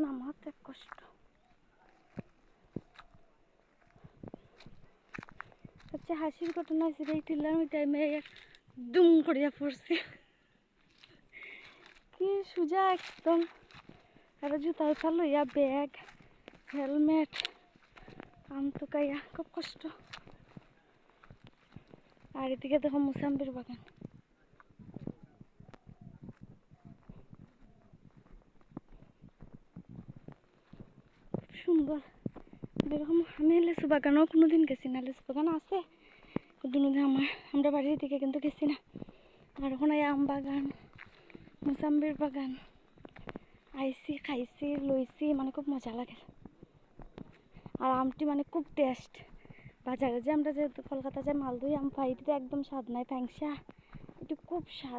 নামাতে কষ্ট। সবচেয়ে হাসির ঘটনা ছিল এই টিলার টাইমে দুম করিয়া পড়ছি, কি সোজা একদম। আর জুতা উঠা লইয়া ব্যাগ হেলমেট কাম তুকাইয়া খুব কষ্ট। আর এদিকে দেখো মুসাম্বির বাগান, খুব সুন্দর। এরকম আমি লেচু বাগানও কোনোদিন গেছি না, লেচু বাগান আছে কোনোদিন আমরা বাড়ির দিকে কিন্তু গেছি না। আর ওখানে আম বাগান মুসাম্বির বাগান আইসি খাইছি লইছি, মানে খুব মজা লাগে। আর আমটি মানে খুব টেস্ট। বাজারে যে আমরা যে কলকাতা যে মালদই আম পাই, এটা একদম স্বাদ নাই, ফ্যাংসা, এটা খুব স্বাদ।